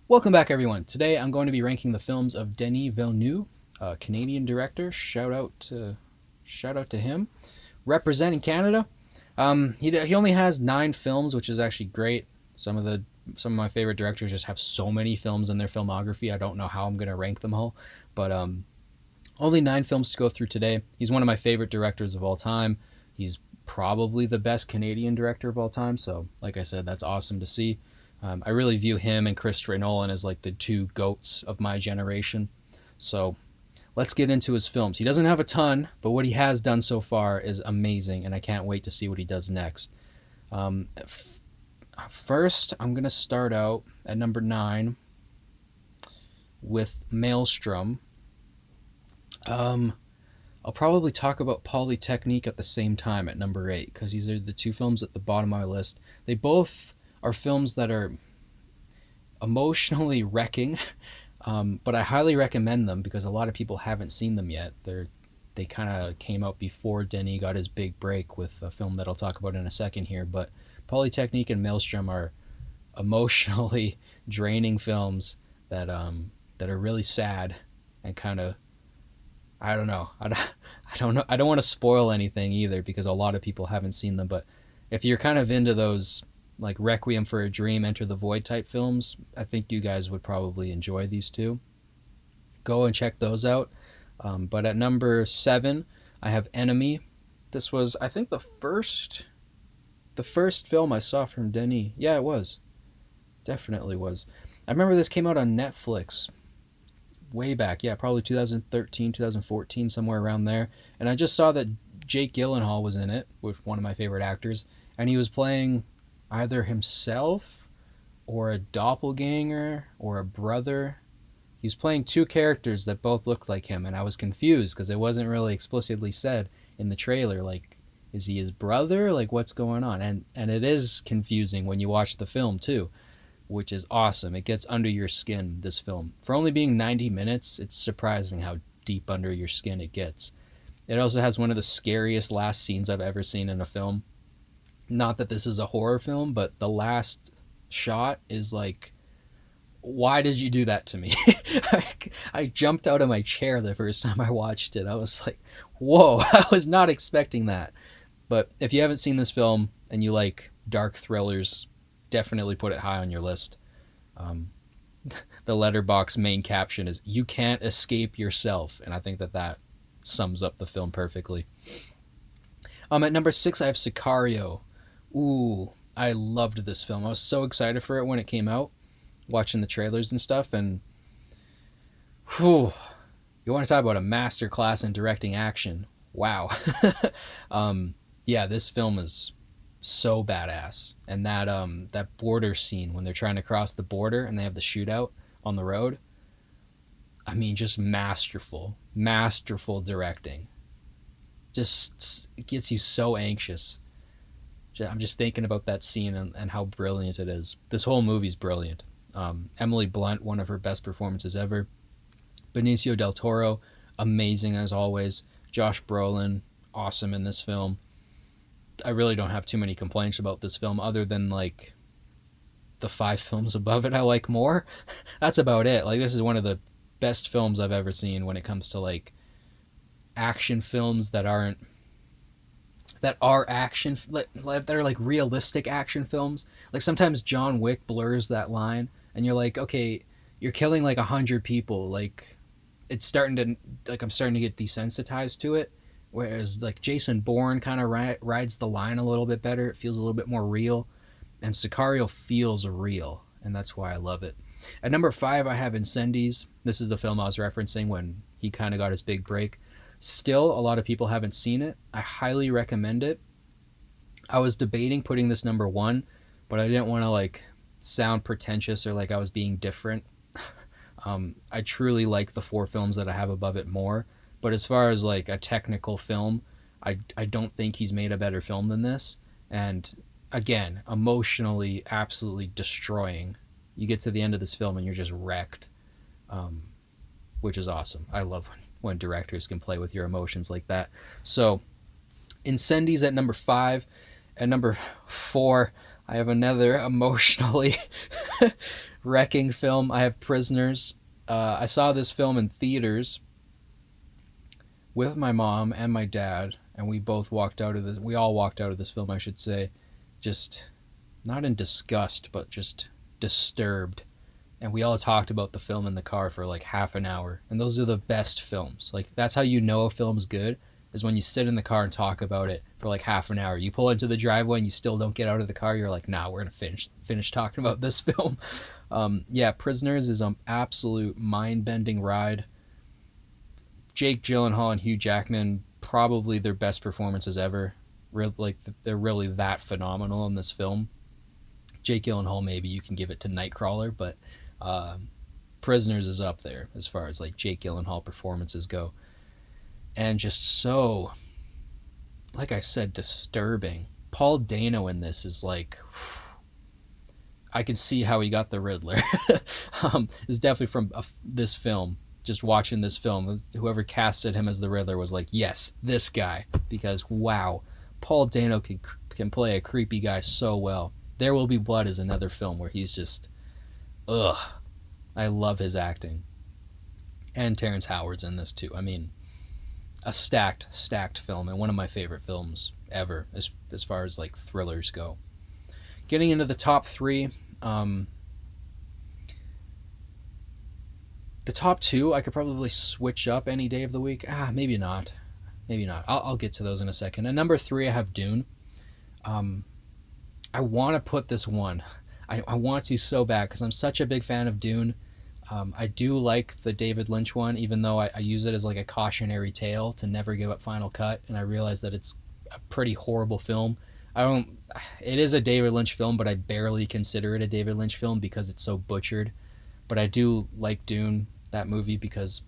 Welcome back, everyone. Today I'm going to be ranking the films of Denis Villeneuve, a Canadian director. Shout out to him, representing Canada. He only has 9 films, which is actually great. Some of my favorite directors just have so many films in their filmography. I don't know how I'm going to rank them all, but only 9 films to go through today. He's one of my favorite directors of all time. He's probably the best Canadian director of all time. So, like I said, that's awesome to see. I really view him and Christopher Nolan as like the two goats of my generation. So let's get into his films. He doesn't have a ton, but what he has done so far is amazing, and I can't wait to see what he does next. First, I'm going to start out at number 9 with Maelstrom. I'll probably talk about Polytechnique at the same time at number 8 because these are the 2 films at the bottom of my list. They both are films that are emotionally wrecking, but I highly recommend them because a lot of people haven't seen them yet. They kind of came out before Denis got his big break with a film that I'll talk about in a second here. But Polytechnique and Maelstrom are emotionally draining films that are really sad and kind of, I don't know. I don't know. I don't want to spoil anything either because a lot of people haven't seen them. But if you're kind of into those like Requiem for a Dream, Enter the Void type films, I think you guys would probably enjoy these two. Go and check those out. But at number 7, I have Enemy. This was, I think, the first film I saw from Denis. Yeah, it was. Definitely was. I remember this came out on Netflix way back. Yeah, probably 2013, 2014, somewhere around there. And I just saw that Jake Gyllenhaal was in it, with one of my favorite actors, and he was playing either himself or a doppelganger or a brother. He was playing 2 characters that both looked like him, and I was confused because it wasn't really explicitly said in the trailer, like, is he his brother? Like, what's going on? And it is confusing when you watch the film too, which is awesome. It gets under your skin, this film. For only being 90 minutes, it's surprising how deep under your skin it gets. It also has one of the scariest last scenes I've ever seen in a film. Not that this is a horror film, but the last shot is like, why did you do that to me? I jumped out of my chair the first time I watched it. I was like, whoa, I was not expecting that. But if you haven't seen this film and you like dark thrillers, definitely put it high on your list. Um, the Letterboxd main caption is, "You can't escape yourself," and I think that sums up the film perfectly. At number 6, I have Sicario. Ooh, I loved this film. I was so excited for it when it came out, watching the trailers and stuff, and whew, you want to talk about a masterclass in directing action. Wow. Yeah, this film is so badass. And that border scene when they're trying to cross the border and they have the shootout on the road. I mean, just masterful directing. Just it gets you so anxious. I'm just thinking about that scene and how brilliant it is. This whole movie's brilliant. Emily Blunt, one of her best performances ever. Benicio del Toro, amazing as always. Josh Brolin, awesome in this film. I really don't have too many complaints about this film other than like the 5 films above it I like more. That's about it. Like, this is one of the best films I've ever seen when it comes to like action films that are action, that are like realistic action films. Like, sometimes John Wick blurs that line and you're like, okay, you're killing like 100 people. Like, it's starting to, like, I'm starting to get desensitized to it. Whereas like Jason Bourne kind of rides the line a little bit better. It feels a little bit more real. And Sicario feels real. And that's why I love it. At number 5, I have Incendies. This is the film I was referencing when he kind of got his big break. Still, a lot of people haven't seen it. I highly recommend it. I was debating putting this number 1, but I didn't want to like sound pretentious or like I was being different. I truly like the 4 films that I have above it more. But as far as like a technical film, I don't think he's made a better film than this. And again, emotionally absolutely destroying. You get to the end of this film and you're just wrecked, which is awesome. I love when directors can play with your emotions like that. So Incendies at number 5. At number 4, I have another emotionally Wrecking film. I have Prisoners. I saw this film in theaters with my mom and my dad, and we both walked out of this. We all walked out of this film, I should say, just not in disgust, but just disturbed. And we all talked about the film in the car for like half an hour. And those are the best films. Like, that's how you know a film's good, is when you sit in the car and talk about it for like half an hour. You pull into the driveway and you still don't get out of the car. You're like, nah, we're gonna finish talking about this film. Yeah, Prisoners is an absolute mind-bending ride. Jake Gyllenhaal and Hugh Jackman, probably their best performances ever. Like, they're really that phenomenal in this film. Jake Gyllenhaal, maybe you can give it to Nightcrawler, but Prisoners is up there as far as like Jake Gyllenhaal performances go. And just so, like I said, disturbing. Paul Dano in this is like, I can see how he got the Riddler. It's definitely from this film. Just watching this film, whoever casted him as the Riddler was like, yes, this guy. Because, wow, Paul Dano can play a creepy guy so well. There Will Be Blood is another film where he's just, ugh. I love his acting. And Terrence Howard's in this too. I mean, a stacked film, and one of my favorite films ever as far as like thrillers go. Getting into the top three, the top two I could probably switch up any day of the week. Maybe not. I'll get to those in a second. At number three, I have Dune. I want to put this one. I want to so bad because I'm such a big fan of Dune. I do like the David Lynch one, even though I use it as like a cautionary tale to never give up Final Cut, and I realize that it's a pretty horrible film. It is a David Lynch film, but I barely consider it a David Lynch film because it's so butchered. But I do like Dune, that movie, because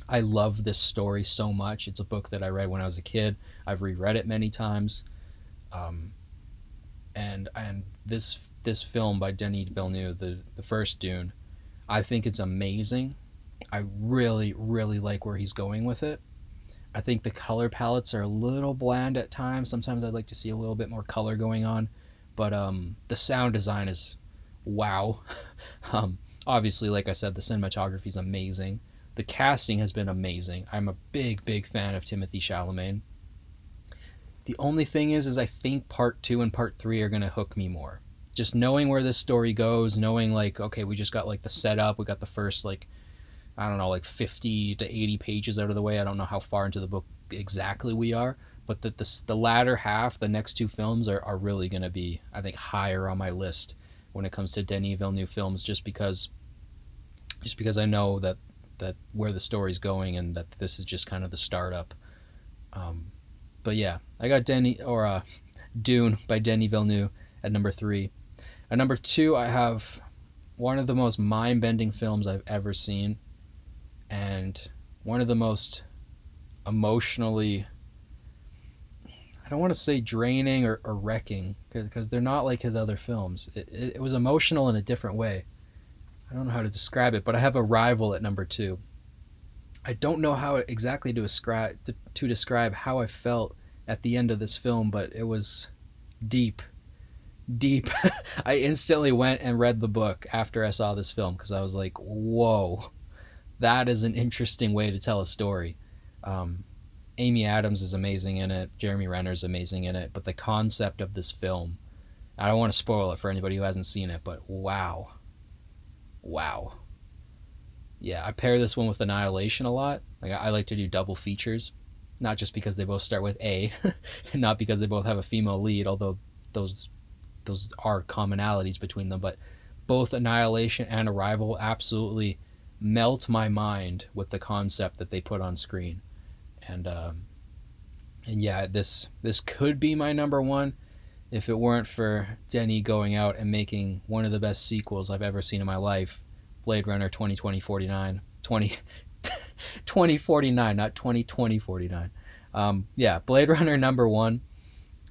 I love this story so much. It's a book that I read when I was a kid. I've reread it many times. And this film by Denis Villeneuve, the first Dune, I think it's amazing. I really, really like where he's going with it. I think the color palettes are a little bland at times. Sometimes I'd like to see a little bit more color going on. But the sound design is wow. Obviously, like I said, the cinematography is amazing. The casting has been amazing. I'm a big, big fan of Timothée Chalamet. The only thing is I think part 2 and part 3 are going to hook me more. Just knowing where this story goes, knowing like, okay, we just got like the setup, we got the first like, I don't know, like 50 to 80 pages out of the way. I don't know how far into the book exactly we are, but the latter half, the next two films are really going to be, I think, higher on my list when it comes to Denis Villeneuve films, just because I know that where the story's going and that this is just kind of the startup. But yeah, I got Dune by Denis Villeneuve at number 3. At number 2, I have one of the most mind-bending films I've ever seen, and one of the most emotionally, I don't want to say draining or wrecking, because they're not like his other films. It was emotional in a different way. I don't know how to describe it, but I have Arrival at number 2. I don't know how exactly to describe how I felt at the end of this film, but it was deep. I instantly went and read the book after I saw this film because I was like, whoa, that is an interesting way to tell a story. Amy Adams is amazing in it. Jeremy Renner is amazing in it. But the concept of this film, I don't want to spoil it for anybody who hasn't seen it, but wow. Yeah, I pair this one with Annihilation a lot. Like, I like to do double features, not just because they both start with A, and not because they both have a female lead, although those are commonalities between them, but both Annihilation and Arrival absolutely melt my mind with the concept that they put on screen. And yeah, this could be my number one if it weren't for Denis going out and making one of the best sequels I've ever seen in my life, Blade Runner 2049, not 2049. Yeah, Blade Runner number 1,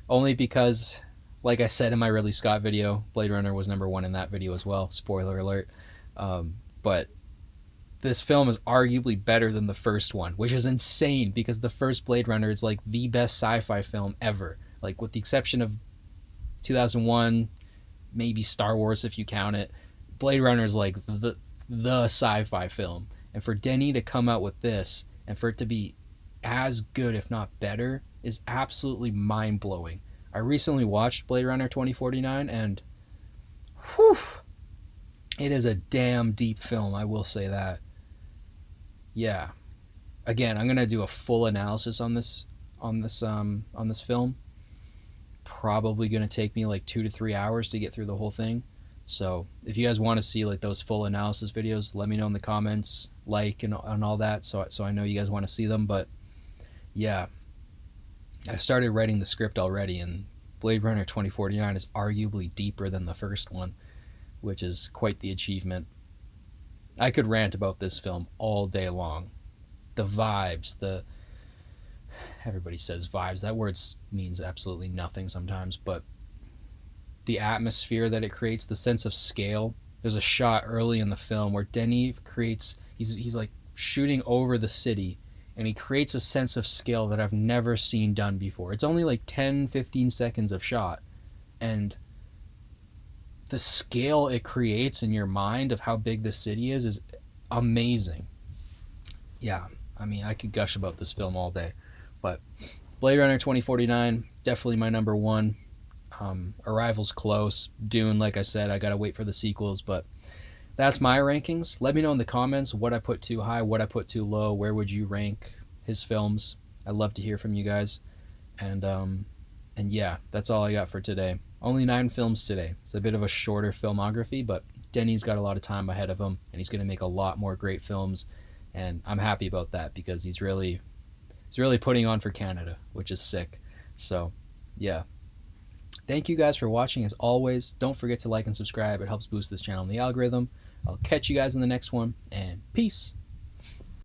only because, like I said in my Ridley Scott video, Blade Runner was number 1 in that video as well. Spoiler alert. But this film is arguably better than the first one, which is insane because the first Blade Runner is like the best sci-fi film ever. Like, with the exception of 2001, maybe Star Wars if you count it. Blade Runner is like the sci-fi film, and for Denis to come out with this and for it to be as good, if not better, is absolutely mind-blowing. I recently watched Blade Runner 2049, and whew, it is a damn deep film, I will say that. Yeah. Again, I'm gonna do a full analysis on this film. Probably gonna take me like 2 to 3 hours to get through the whole thing. So if you guys want to see like those full analysis videos, let me know in the comments, and all that, so I know you guys want to see them. But yeah, I started writing the script already, and Blade Runner 2049 is arguably deeper than the first one, which is quite the achievement. I could rant about this film all day long. The vibes, the everybody says vibes. That word means absolutely nothing sometimes, but the atmosphere that it creates, the sense of scale. There's a shot early in the film where Denis creates he's like shooting over the city, and he creates a sense of scale that I've never seen done before. It's only like 10-15 seconds of shot, and the scale it creates in your mind of how big the city is amazing. Yeah, I mean, I could gush about this film all day, but Blade Runner 2049, definitely my number one. Arrival's close. Dune, like I said, I gotta wait for the sequels, but that's my rankings. Let me know in the comments what I put too high, what I put too low. Where would you rank his films? I'd love to hear from you guys. And yeah, that's all I got for today. Only 9 films today. It's a bit of a shorter filmography, but Denis got a lot of time ahead of him, and he's gonna make a lot more great films, and I'm happy about that because he's really putting on for Canada, which is sick. So yeah. Thank you guys for watching. As always, don't forget to like and subscribe. It helps boost this channel in the algorithm. I'll catch you guys in the next one, and peace.